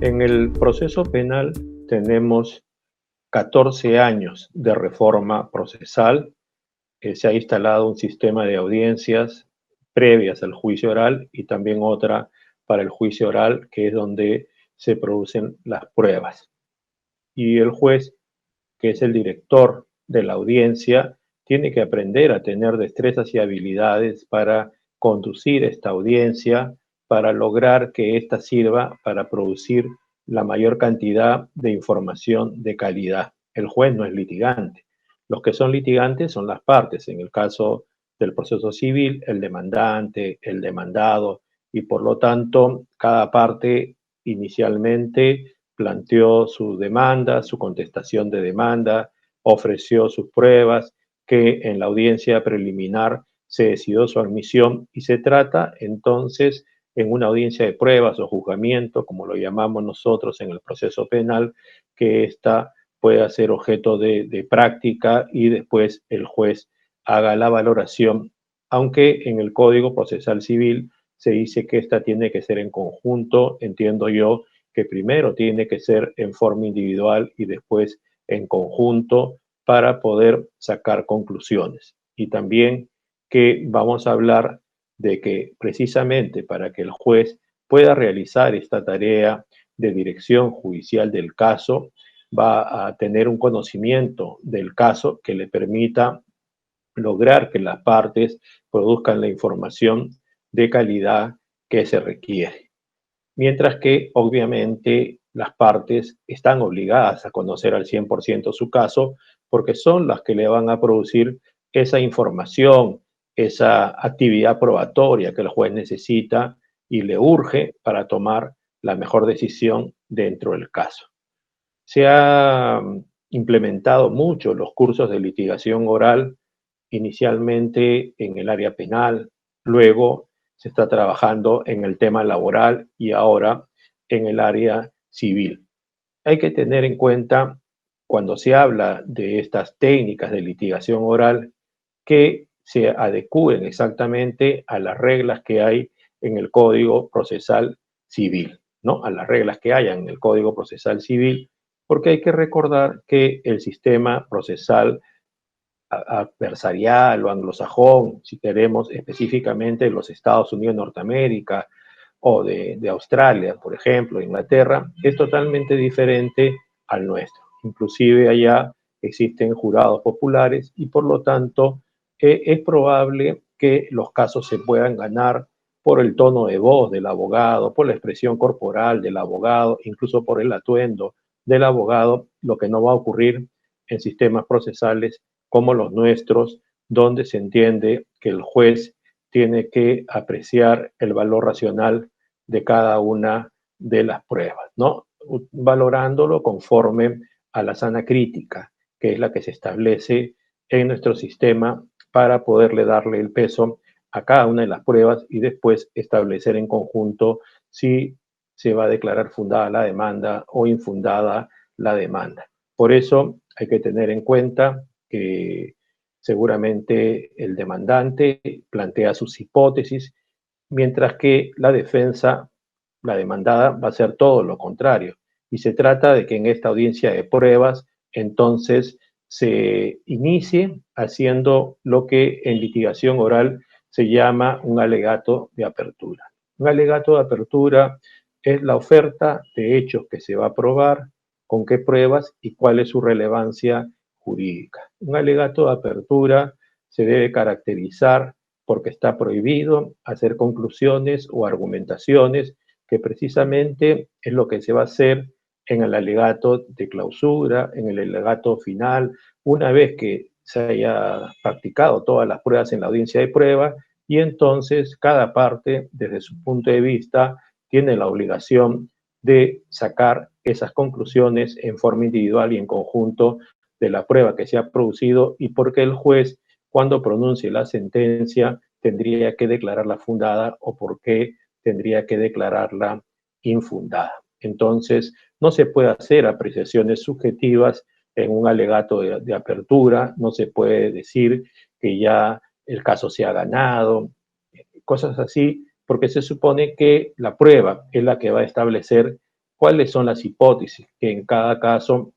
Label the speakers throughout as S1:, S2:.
S1: En el proceso penal tenemos 14 años de reforma procesal. Se ha instalado un sistema de audiencias previas al juicio oral y también otra para el juicio oral, que es donde se producen las pruebas. Y el juez, que es el director de la audiencia, tiene que aprender a tener destrezas y habilidades para conducir esta audiencia, para lograr que ésta sirva para producir la mayor cantidad de información de calidad. El juez no es litigante. Los que son litigantes son las partes. En el caso del proceso civil, el demandante, el demandado, y por lo tanto, cada parte inicialmente planteó su demanda, su contestación de demanda, ofreció sus pruebas, que en la audiencia preliminar se decidió su admisión y se trata entonces en una audiencia de pruebas o juzgamiento, como lo llamamos nosotros en el proceso penal, que ésta pueda ser objeto de práctica y después el juez haga la valoración, aunque en el Código Procesal Civil se dice que esta tiene que ser en conjunto, entiendo yo, que primero tiene que ser en forma individual y después en conjunto para poder sacar conclusiones. Y también que vamos a hablar de que precisamente para que el juez pueda realizar esta tarea de dirección judicial del caso, va a tener un conocimiento del caso que le permita lograr que las partes produzcan la información de calidad que se requiere. Mientras que obviamente las partes están obligadas a conocer al 100% su caso porque son las que le van a producir esa información, esa actividad probatoria que el juez necesita y le urge para tomar la mejor decisión dentro del caso. Se ha implementado mucho los cursos de litigación oral, inicialmente en el área penal, luego se está trabajando en el tema laboral y ahora en el área civil. Hay que tener en cuenta, cuando se habla de estas técnicas de litigación oral, que se adecúen exactamente a las reglas que hay en el Código Procesal Civil, ¿no? A las reglas que hayan en el Código Procesal Civil, porque hay que recordar que el sistema procesal adversarial o anglosajón, si queremos específicamente en los Estados Unidos de Norteamérica o de Australia, por ejemplo, Inglaterra, es totalmente diferente al nuestro. Inclusive allá existen jurados populares y por lo tanto es probable que los casos se puedan ganar por el tono de voz del abogado, por la expresión corporal del abogado, incluso por el atuendo del abogado, lo que no va a ocurrir en sistemas procesales como los nuestros, donde se entiende que el juez tiene que apreciar el valor racional de cada una de las pruebas, ¿no? Valorándolo conforme a la sana crítica, que es la que se establece en nuestro sistema para poderle darle el peso a cada una de las pruebas y después establecer en conjunto si se va a declarar fundada la demanda o infundada la demanda. Por eso hay que tener en cuenta que seguramente el demandante plantea sus hipótesis, mientras que la defensa, la demandada, va a hacer todo lo contrario. Y se trata de que en esta audiencia de pruebas, entonces, se inicie haciendo lo que en litigación oral se llama un alegato de apertura. Un alegato de apertura es la oferta de hechos que se va a probar, con qué pruebas y cuál es su relevancia jurídica. Un alegato de apertura se debe caracterizar porque está prohibido hacer conclusiones o argumentaciones, que precisamente es lo que se va a hacer en el alegato de clausura, en el alegato final, una vez que se haya practicado todas las pruebas en la audiencia de prueba, y entonces cada parte, desde su punto de vista, tiene la obligación de sacar esas conclusiones en forma individual y en conjunto de la prueba que se ha producido y porque el juez, cuando pronuncie la sentencia, tendría que declararla fundada o por qué tendría que declararla infundada. Entonces, no se puede hacer apreciaciones subjetivas en un alegato de apertura, no se puede decir que ya el caso se ha ganado, cosas así, porque se supone que la prueba es la que va a establecer cuáles son las hipótesis que en cada caso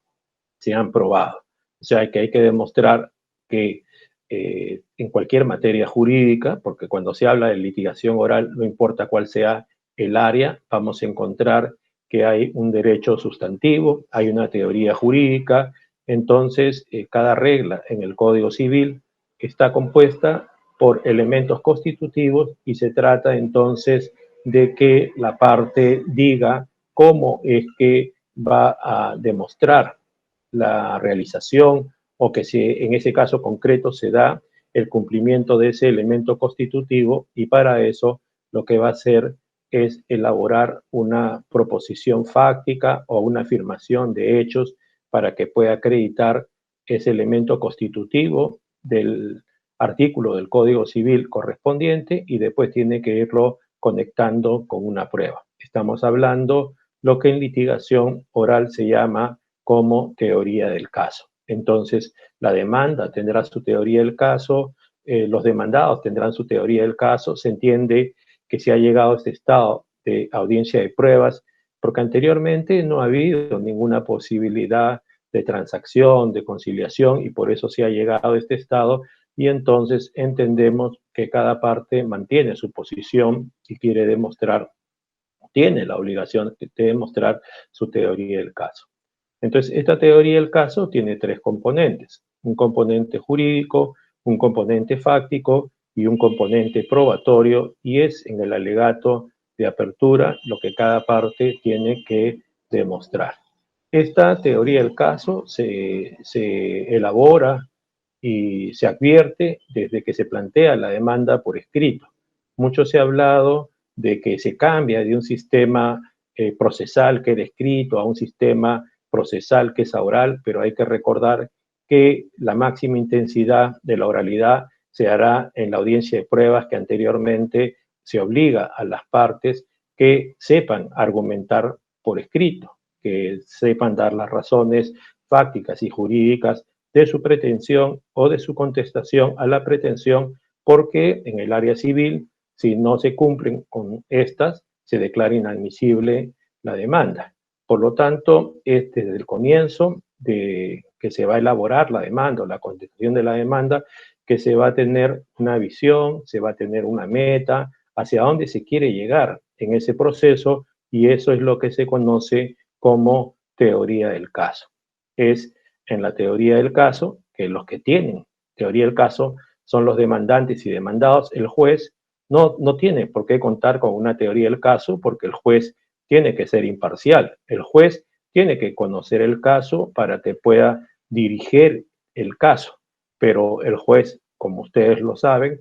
S1: se han probado. O sea, que hay que demostrar que en cualquier materia jurídica, porque cuando se habla de litigación oral, no importa cuál sea el área, vamos a encontrar que hay un derecho sustantivo, hay una teoría jurídica, entonces cada regla en el Código Civil está compuesta por elementos constitutivos y se trata entonces de que la parte diga cómo es que va a demostrar la realización o que en ese caso concreto se da el cumplimiento de ese elemento constitutivo y para eso lo que va a hacer es elaborar una proposición fáctica o una afirmación de hechos para que pueda acreditar ese elemento constitutivo del artículo del Código Civil correspondiente y después tiene que irlo conectando con una prueba. Estamos hablando lo que en litigación oral se llama como teoría del caso. Entonces, la demanda tendrá su teoría del caso, los demandados tendrán su teoría del caso, se entiende que se ha llegado a este estado de audiencia de pruebas, porque anteriormente no ha habido ninguna posibilidad de transacción, de conciliación, y por eso se ha llegado a este estado, y entonces entendemos que cada parte mantiene su posición y quiere demostrar, tiene la obligación de demostrar su teoría del caso. Entonces, esta teoría del caso tiene tres componentes, un componente jurídico, un componente fáctico y un componente probatorio, y es en el alegato de apertura lo que cada parte tiene que demostrar. Esta teoría del caso se elabora y se advierte desde que se plantea la demanda por escrito. Mucho se ha hablado de que se cambia de un sistema procesal que era escrito a un sistema procesal que es oral, pero hay que recordar que la máxima intensidad de la oralidad se hará en la audiencia de pruebas, que anteriormente se obliga a las partes que sepan argumentar por escrito, que sepan dar las razones fácticas y jurídicas de su pretensión o de su contestación a la pretensión, porque en el área civil, si no se cumplen con estas, se declara inadmisible la demanda. Por lo tanto, desde el comienzo de que se va a elaborar la demanda o la contestación de la demanda, que se va a tener una visión, se va a tener una meta, hacia dónde se quiere llegar en ese proceso, y eso es lo que se conoce como teoría del caso. Es en la teoría del caso que los que tienen teoría del caso son los demandantes y demandados. El juez no tiene por qué contar con una teoría del caso porque el juez tiene que ser imparcial. El juez tiene que conocer el caso para que pueda dirigir el caso, pero el juez, como ustedes lo saben,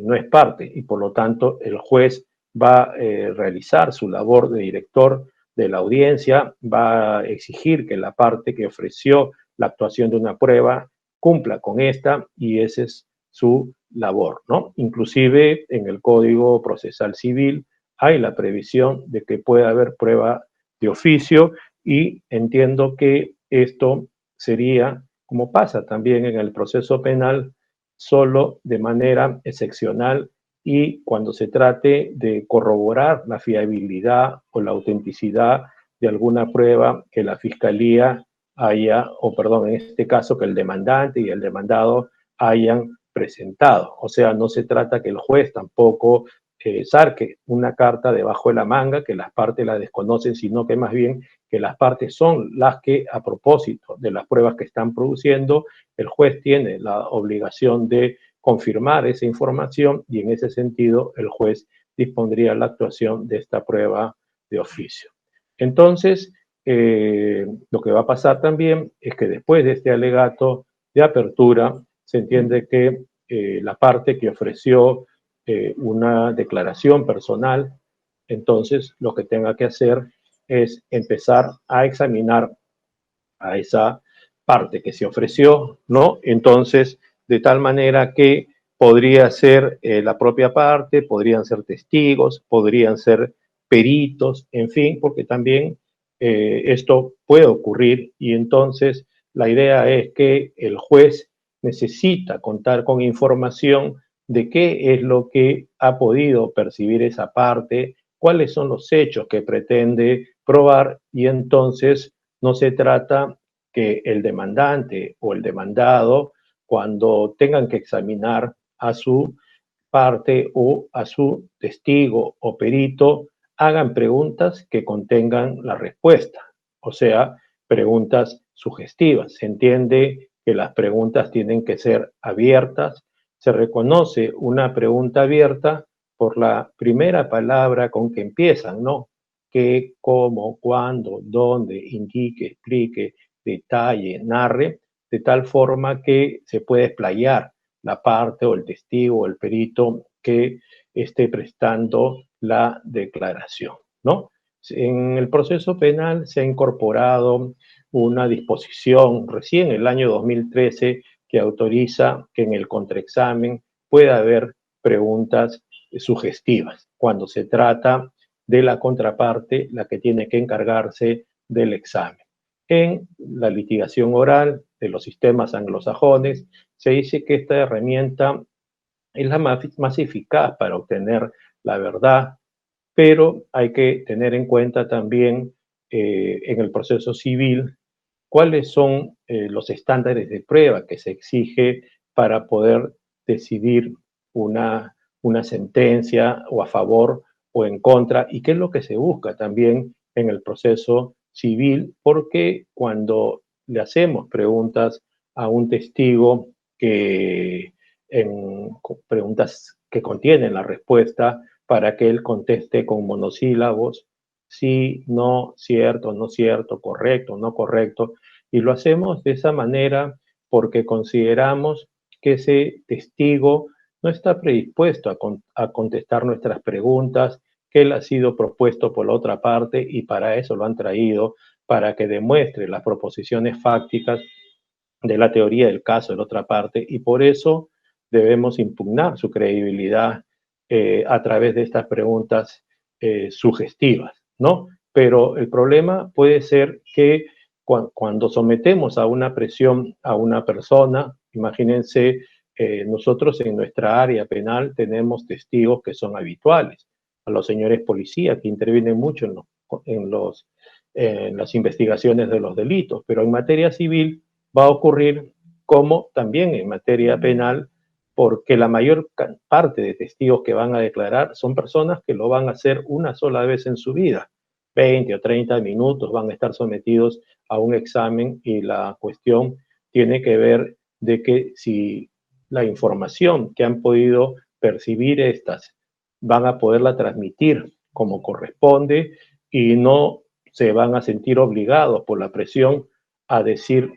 S1: no es parte y por lo tanto el juez va a realizar su labor de director de la audiencia, va a exigir que la parte que ofreció la actuación de una prueba cumpla con esta y esa es su labor, ¿no? Inclusive en el Código Procesal Civil hay la previsión de que pueda haber prueba de oficio y entiendo que esto sería, como pasa también en el proceso penal, solo de manera excepcional y cuando se trate de corroborar la fiabilidad o la autenticidad de alguna prueba que la Fiscalía haya, o perdón, en este caso que el demandante y el demandado hayan presentado. O sea, no se trata que el juez tampoco saque una carta debajo de la manga, que las partes la desconocen, sino que más bien que las partes son las que, a propósito de las pruebas que están produciendo, el juez tiene la obligación de confirmar esa información y en ese sentido el juez dispondría la actuación de esta prueba de oficio. Entonces, lo que va a pasar también es que después de este alegato de apertura, se entiende que la parte que ofreció una declaración personal, entonces lo que tenga que hacer es empezar a examinar a esa parte que se ofreció, ¿no? Entonces, de tal manera que podría ser la propia parte, podrían ser testigos, podrían ser peritos, en fin, porque también esto puede ocurrir y entonces la idea es que el juez necesita contar con información de qué es lo que ha podido percibir esa parte, cuáles son los hechos que pretende probar, y entonces no se trata que el demandante o el demandado, cuando tengan que examinar a su parte o a su testigo o perito, hagan preguntas que contengan la respuesta, o sea, preguntas sugestivas. Se entiende que las preguntas tienen que ser abiertas. Se reconoce una pregunta abierta por la primera palabra con que empiezan, ¿no? Qué, cómo, cuándo, dónde, indique, explique, detalle, narre, de tal forma que se puede explayar la parte o el testigo o el perito que esté prestando la declaración, ¿no? En el proceso penal se ha incorporado una disposición recién en el año 2013 que autoriza que en el contraexamen pueda haber preguntas sugestivas cuando se trata de la contraparte, la que tiene que encargarse del examen. En la litigación oral de los sistemas anglosajones se dice que esta herramienta es la más eficaz para obtener la verdad, pero hay que tener en cuenta también en el proceso civil cuáles son los estándares de prueba que se exige para poder decidir una sentencia o a favor o en contra, y qué es lo que se busca también en el proceso civil, porque cuando le hacemos preguntas a un testigo que preguntas que contienen la respuesta para que él conteste con monosílabos, sí, no, cierto, no cierto, correcto, no correcto, y lo hacemos de esa manera porque consideramos que ese testigo no está predispuesto a contestar nuestras preguntas, que él ha sido propuesto por la otra parte y para eso lo han traído, para que demuestre las proposiciones fácticas de la teoría del caso de la otra parte, y por eso debemos impugnar su credibilidad a través de estas preguntas sugestivas, ¿no? Pero el problema puede ser que cuando sometemos a una presión a una persona, imagínense, nosotros en nuestra área penal tenemos testigos que son habituales, a los señores policías que intervienen mucho en las investigaciones de los delitos, pero en materia civil va a ocurrir como también en materia penal, porque la mayor parte de testigos que van a declarar son personas que lo van a hacer una sola vez en su vida. 20 o 30 minutos van a estar sometidos a un examen, y la cuestión tiene que ver de que si la información que han podido percibir estas van a poderla transmitir como corresponde y no se van a sentir obligados por la presión a decir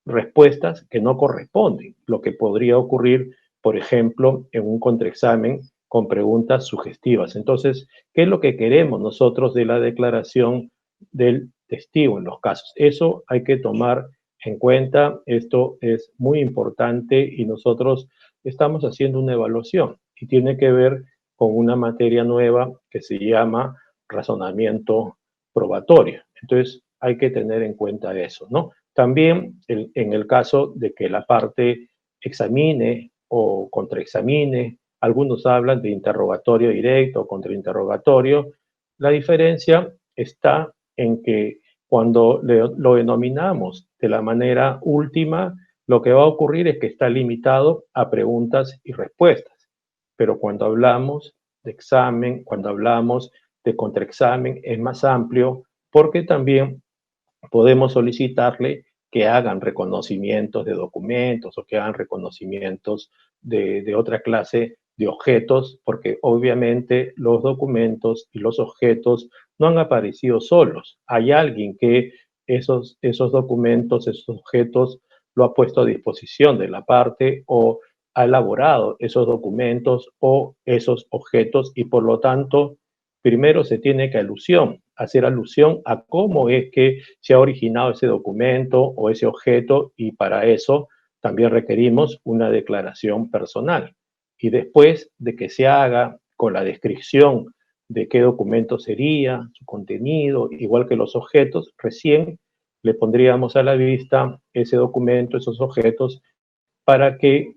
S1: respuestas que no corresponden, lo que podría ocurrir, por ejemplo, en un contraexamen con preguntas sugestivas. Entonces, ¿qué es lo que queremos nosotros de la declaración del testigo en los casos? Eso hay que tomar en cuenta, esto es muy importante y nosotros estamos haciendo una evaluación y tiene que ver con una materia nueva que se llama razonamiento probatorio. Entonces, hay que tener en cuenta eso, ¿no? También en el caso de que la parte examine o contraexamine, algunos hablan de interrogatorio directo o contrainterrogatorio. La diferencia está en que cuando lo denominamos de la manera última, lo que va a ocurrir es que está limitado a preguntas y respuestas. Pero cuando hablamos de examen, cuando hablamos de contraexamen, es más amplio porque también podemos solicitarle que hagan reconocimientos de documentos o que hagan reconocimientos de otra clase de objetos, porque obviamente los documentos y los objetos no han aparecido solos. Hay alguien que esos documentos, esos objetos, lo ha puesto a disposición de la parte o ha elaborado esos documentos o esos objetos, y por lo tanto primero se tiene que hacer alusión a cómo es que se ha originado ese documento o ese objeto, y para eso también requerimos una declaración personal. Y después de que se haga con la descripción de qué documento sería, su contenido, igual que los objetos, recién le pondríamos a la vista ese documento, esos objetos, para que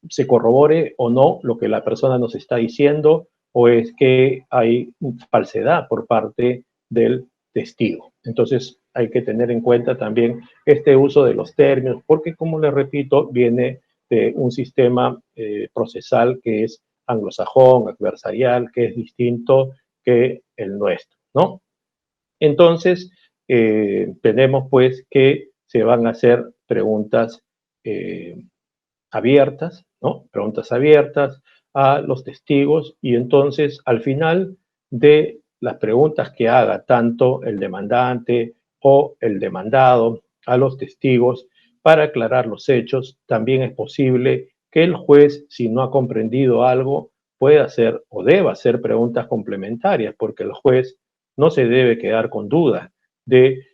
S1: se corrobore o no lo que la persona nos está diciendo, o es que hay falsedad por parte del testigo. Entonces hay que tener en cuenta también este uso de los términos, porque como les repito, viene de un sistema procesal que es anglosajón, adversarial, que es distinto que el nuestro, ¿no? Entonces, tenemos pues que se van a hacer preguntas abiertas, ¿no? Preguntas abiertas a los testigos y entonces al final de las preguntas que haga tanto el demandante o el demandado a los testigos para aclarar los hechos, también es posible que el juez, si no ha comprendido algo, pueda hacer o deba hacer preguntas complementarias, porque el juez no se debe quedar con duda de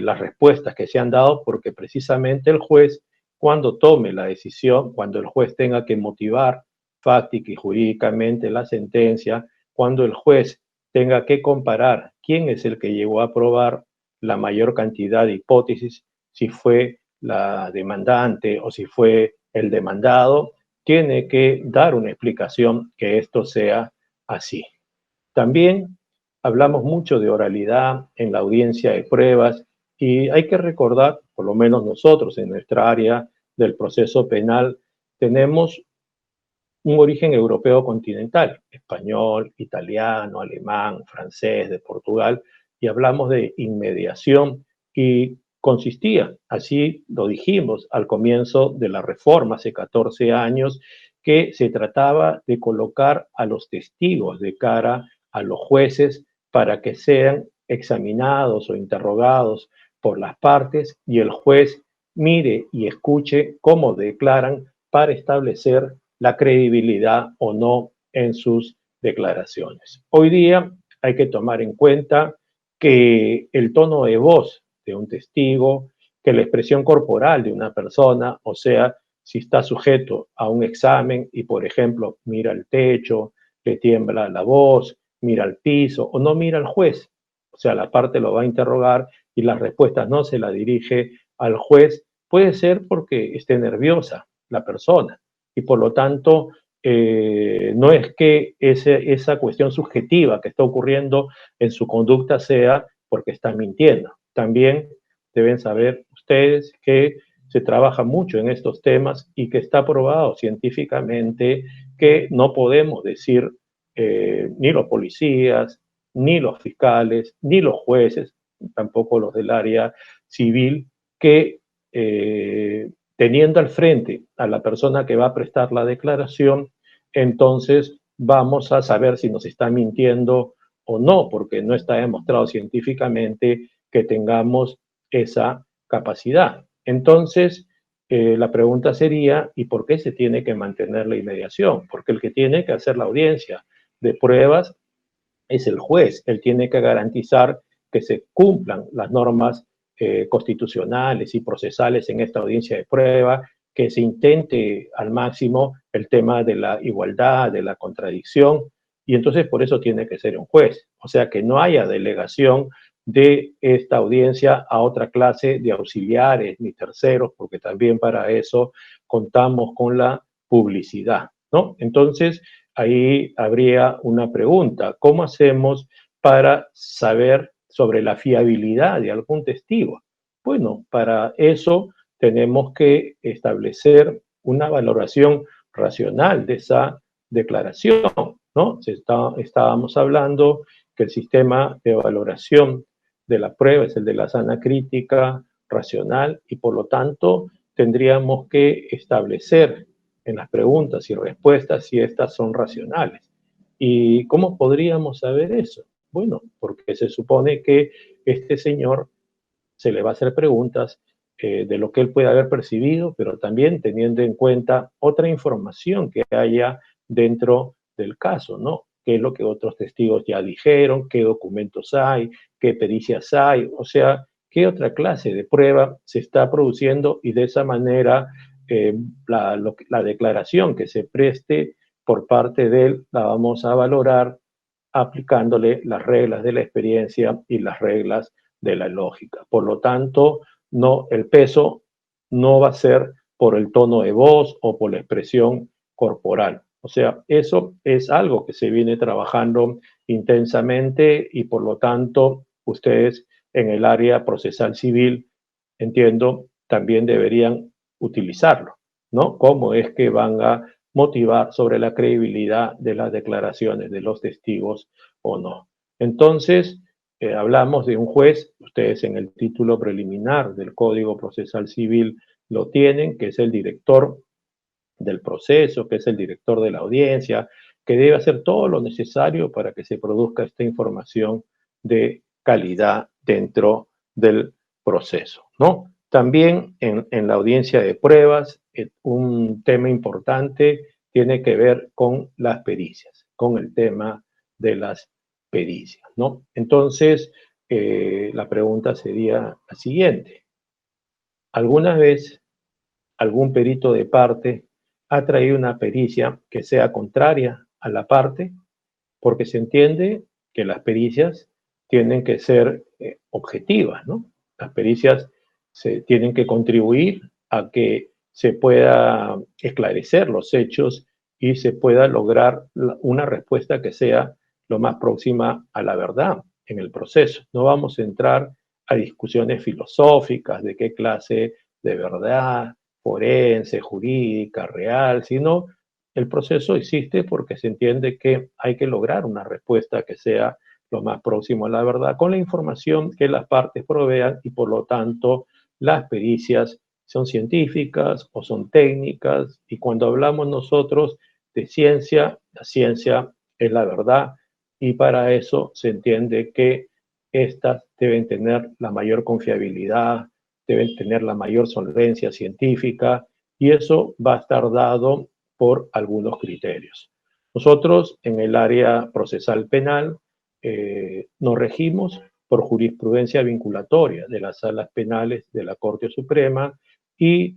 S1: las respuestas que se han dado, porque precisamente el juez, cuando tome la decisión, cuando el juez tenga que motivar fáctica y jurídicamente la sentencia, cuando el juez tenga que comparar quién es el que llegó a probar la mayor cantidad de hipótesis, si fue la demandante o si fue el demandado, tiene que dar una explicación que esto sea así. También hablamos mucho de oralidad en la audiencia de pruebas y hay que recordar, por lo menos nosotros en nuestra área del proceso penal, tenemos un origen europeo continental, español, italiano, alemán, francés, de Portugal, y hablamos de inmediación y consistía, así lo dijimos al comienzo de la reforma hace 14 años, que se trataba de colocar a los testigos de cara a los jueces para que sean examinados o interrogados por las partes y el juez mire y escuche cómo declaran para establecer la credibilidad o no en sus declaraciones. Hoy día hay que tomar en cuenta que el tono de voz de un testigo, que la expresión corporal de una persona, o sea, si está sujeto a un examen y, por ejemplo, mira el techo, le tiembla la voz, mira al piso o no mira al juez, o sea, la parte lo va a interrogar y las respuestas no se la dirige al juez, puede ser porque esté nerviosa la persona y por lo tanto no es que esa cuestión subjetiva que está ocurriendo en su conducta sea porque está mintiendo. También deben saber ustedes que se trabaja mucho en estos temas y que está probado científicamente que no podemos decir ni los policías, ni los fiscales, ni los jueces, tampoco los del área civil, que teniendo al frente a la persona que va a prestar la declaración, entonces vamos a saber si nos está mintiendo o no, porque no está demostrado científicamente que tengamos esa capacidad. Entonces, la pregunta sería, ¿y por qué se tiene que mantener la inmediación? Porque el que tiene que hacer la audiencia de pruebas es el juez. Él tiene que garantizar que se cumplan las normas constitucionales y procesales en esta audiencia de prueba, que se intente al máximo el tema de la igualdad, de la contradicción, y entonces por eso tiene que ser un juez. O sea, que no haya delegación de esta audiencia a otra clase de auxiliares ni terceros, porque también para eso contamos con la publicidad, ¿no? Entonces, ahí habría una pregunta: ¿cómo hacemos para saber sobre la fiabilidad de algún testigo? Bueno, para eso tenemos que establecer una valoración racional de esa declaración, ¿no? Estábamos hablando que el sistema de valoración de la prueba es el de la sana crítica racional y por lo tanto tendríamos que establecer en las preguntas y respuestas si estas son racionales. ¿Y cómo podríamos saber eso? Bueno, porque se supone que este señor se le va a hacer preguntas de lo que él puede haber percibido, pero también teniendo en cuenta otra información que haya dentro del caso, ¿no? ¿Qué es lo que otros testigos ya dijeron? ¿Qué documentos hay? ¿Qué pericias hay? O sea, ¿qué otra clase de prueba se está produciendo? Y de esa manera la declaración que se preste por parte de él la vamos a valorar aplicándole las reglas de la experiencia y las reglas de la lógica. Por lo tanto, no, el peso no va a ser por el tono de voz o por la expresión corporal. O sea, eso es algo que se viene trabajando intensamente y por lo tanto ustedes en el área procesal civil, entiendo, también deberían utilizarlo, ¿no? ¿Cómo es que van a motivar sobre la credibilidad de las declaraciones de los testigos o no? Entonces, hablamos de un juez, ustedes en el título preliminar del Código Procesal Civil lo tienen, que es el director del proceso, que es el director de la audiencia, que debe hacer todo lo necesario para que se produzca esta información de calidad dentro del proceso, ¿no? También en la audiencia de pruebas, un tema importante tiene que ver con las pericias, con el tema de las pericias, ¿no? Entonces, la pregunta sería la siguiente. ¿Alguna vez algún perito de parte ha traído una pericia que sea contraria a la parte? Porque se entiende que las pericias tienen que ser objetivas, ¿no? Las pericias se tienen que contribuir a que se pueda esclarecer los hechos y se pueda lograr una respuesta que sea lo más próxima a la verdad en el proceso. No vamos a entrar a discusiones filosóficas de qué clase de verdad, forense, jurídica, real, sino el proceso existe porque se entiende que hay que lograr una respuesta que sea lo más próximo a la verdad con la información que las partes provean y por lo tanto las pericias son científicas o son técnicas y cuando hablamos nosotros de ciencia, la ciencia es la verdad y para eso se entiende que estas deben tener la mayor confiabilidad, deben tener la mayor solvencia científica y eso va a estar dado por algunos criterios. Nosotros en el área procesal penal nos regimos por jurisprudencia vinculatoria de las salas penales de la Corte Suprema y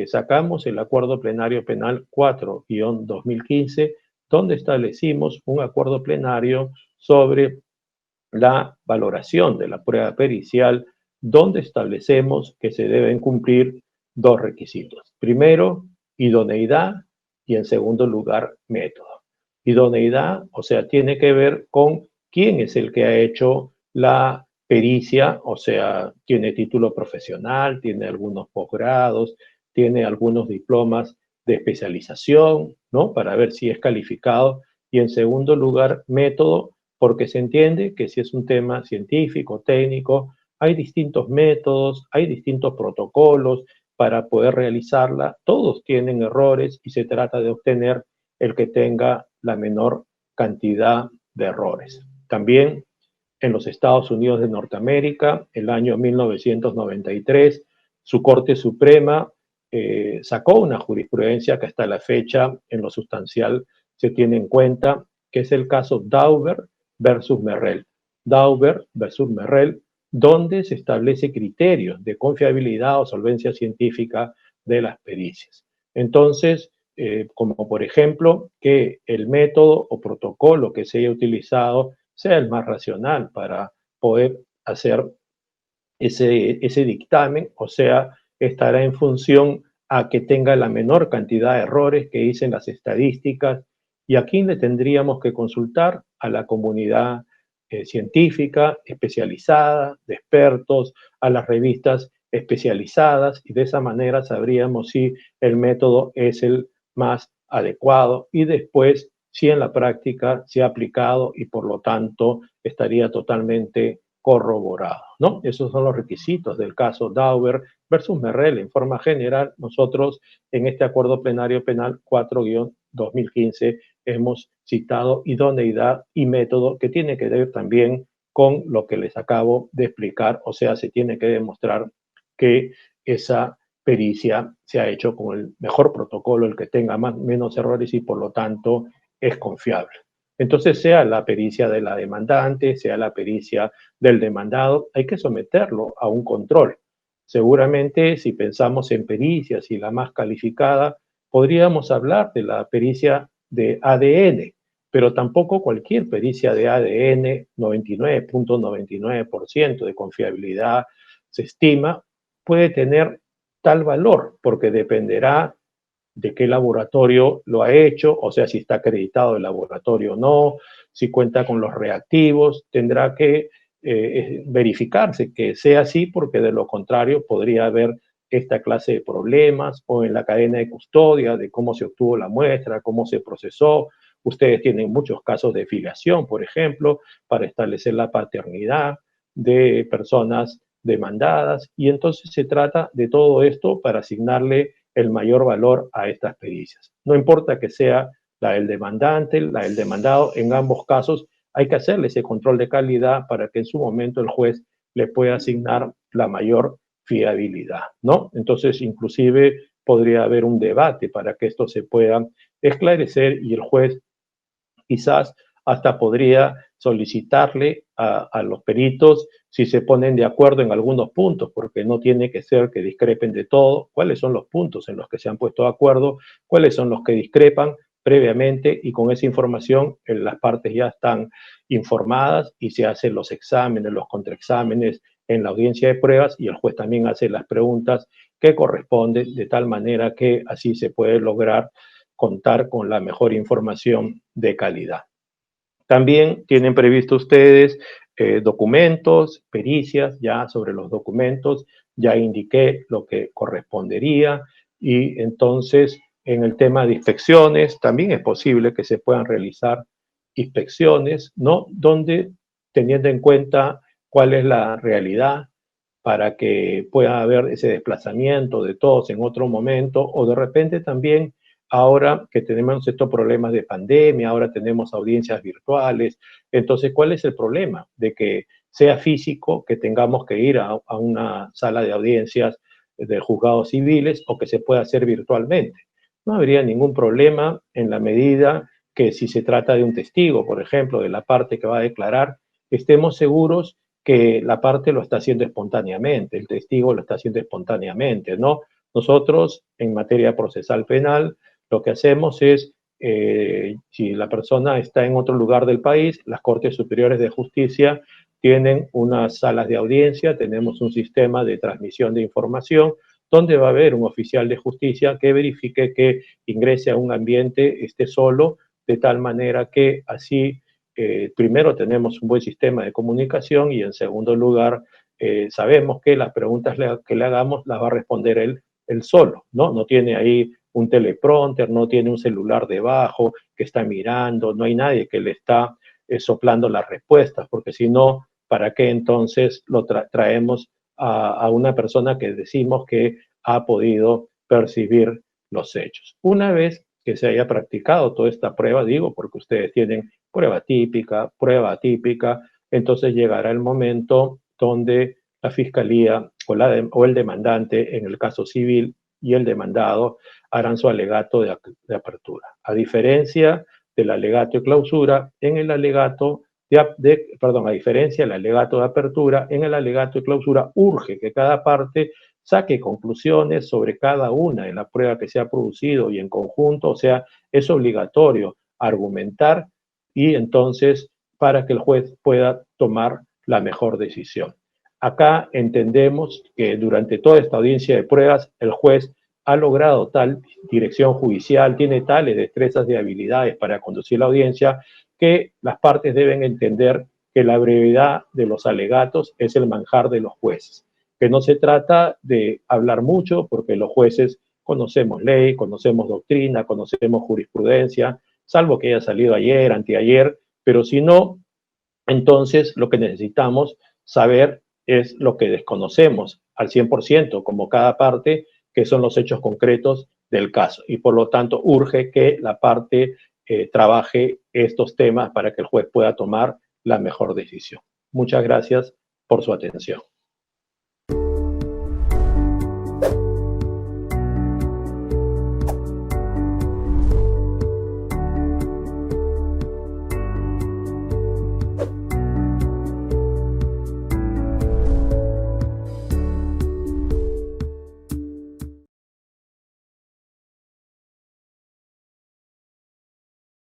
S1: sacamos el Acuerdo Plenario Penal 4-2015, donde establecimos un acuerdo plenario sobre la valoración de la prueba pericial, donde establecemos que se deben cumplir dos requisitos. Primero, idoneidad y en segundo lugar, método. Idoneidad, o sea, tiene que ver con quién es el que ha hecho la pericia, o sea, tiene título profesional, tiene algunos posgrados, tiene algunos diplomas de especialización, ¿no? Para ver si es calificado. Y en segundo lugar, método, porque se entiende que si es un tema científico, técnico, hay distintos métodos, hay distintos protocolos para poder realizarla, todos tienen errores y se trata de obtener el que tenga la menor cantidad de errores. También en los Estados Unidos de Norteamérica, el año 1993, su Corte Suprema sacó una jurisprudencia que hasta la fecha en lo sustancial se tiene en cuenta, que es el caso Dauber versus Merrell. Dauber versus Merrell, donde se establece criterios de confiabilidad o solvencia científica de las pericias. Entonces, como por ejemplo, que el método o protocolo que se haya utilizado sea el más racional para poder hacer ese dictamen, o sea, estará en función a que tenga la menor cantidad de errores que dicen las estadísticas. Y aquí le tendríamos que consultar a la comunidad científica especializada, de expertos, a las revistas especializadas, y de esa manera sabríamos si el método es el más adecuado y después si en la práctica se ha aplicado y por lo tanto estaría totalmente corroborado, ¿no? Esos son los requisitos del caso Dauber versus Merrell. En forma general, nosotros en este acuerdo plenario penal 4-2015 hemos citado idoneidad y método que tiene que ver también con lo que les acabo de explicar, o sea, se tiene que demostrar que esa pericia se ha hecho con el mejor protocolo, el que tenga menos errores y por lo tanto es confiable. Entonces, sea la pericia de la demandante, sea la pericia del demandado, hay que someterlo a un control. Seguramente, si pensamos en pericias y la más calificada, podríamos hablar de la pericia de ADN, pero tampoco cualquier pericia de ADN, 99.99% de confiabilidad se estima, puede tener tal valor, porque dependerá de qué laboratorio lo ha hecho, o sea, si está acreditado el laboratorio o no, si cuenta con los reactivos, tendrá que verificarse que sea así, porque de lo contrario podría haber esta clase de problemas, o en la cadena de custodia, de cómo se obtuvo la muestra, cómo se procesó. Ustedes tienen muchos casos de filiación, por ejemplo, para establecer la paternidad de personas demandadas, y entonces se trata de todo esto para asignarle el mayor valor a estas pericias. No importa que sea la del demandante, la del demandado, en ambos casos hay que hacerle ese control de calidad para que en su momento el juez le pueda asignar la mayor fiabilidad, ¿no? Entonces, inclusive podría haber un debate para que esto se pueda esclarecer, y el juez quizás hasta podría solicitarle a los peritos, si se ponen de acuerdo en algunos puntos, porque no tiene que ser que discrepen de todo, cuáles son los puntos en los que se han puesto de acuerdo, cuáles son los que discrepan previamente, y con esa información las partes ya están informadas y se hacen los exámenes, los contraexámenes en la audiencia de pruebas, y el juez también hace las preguntas que corresponden, de tal manera que así se puede lograr contar con la mejor información de calidad. También tienen previsto ustedes documentos, pericias. Ya sobre los documentos ya indiqué lo que correspondería, y entonces en el tema de inspecciones también es posible que se puedan realizar inspecciones, ¿no? Donde, teniendo en cuenta cuál es la realidad, para que pueda haber ese desplazamiento de todos en otro momento, o de repente también, ahora que tenemos estos problemas de pandemia, ahora tenemos audiencias virtuales. Entonces, ¿cuál es el problema? De que sea físico, que tengamos que ir a una sala de audiencias de juzgados civiles, o que se pueda hacer virtualmente. No habría ningún problema, en la medida que, si se trata de un testigo, por ejemplo, de la parte que va a declarar, estemos seguros que la parte lo está haciendo espontáneamente, el testigo lo está haciendo espontáneamente, ¿no? Nosotros, en materia procesal penal, lo que hacemos es, si la persona está en otro lugar del país, las Cortes Superiores de Justicia tienen unas salas de audiencia, tenemos un sistema de transmisión de información, donde va a haber un oficial de justicia que verifique que ingrese a un ambiente, esté solo, de tal manera que así, primero, tenemos un buen sistema de comunicación, y en segundo lugar, sabemos que las preguntas que le hagamos las va a responder él solo, ¿no? No tiene ahí un teleprompter, no tiene un celular debajo que está mirando, no hay nadie que le está soplando las respuestas, porque si no, ¿para qué entonces lo traemos a una persona que decimos que ha podido percibir los hechos? Una vez que se haya practicado toda esta prueba, digo, porque ustedes tienen prueba típica, entonces llegará el momento donde la fiscalía o el demandante, en el caso civil, y el demandado harán su alegato de apertura. A diferencia del alegato de clausura, en el alegato a diferencia del alegato de apertura, en el alegato de clausura urge que cada parte saque conclusiones sobre cada una de la prueba que se ha producido, y en conjunto, o sea, es obligatorio argumentar, y entonces, para que el juez pueda tomar la mejor decisión. Acá entendemos que durante toda esta audiencia de pruebas el juez ha logrado tal dirección judicial, tiene tales destrezas y habilidades para conducir la audiencia, que las partes deben entender que la brevedad de los alegatos es el manjar de los jueces, que no se trata de hablar mucho, porque los jueces conocemos ley, conocemos doctrina, conocemos jurisprudencia, salvo que haya salido ayer, anteayer, pero si no, entonces lo que necesitamos saber es lo que desconocemos al 100%, como cada parte, que son los hechos concretos del caso. Y por lo tanto urge que la parte trabaje estos temas para que el juez pueda tomar la mejor decisión. Muchas gracias por su atención.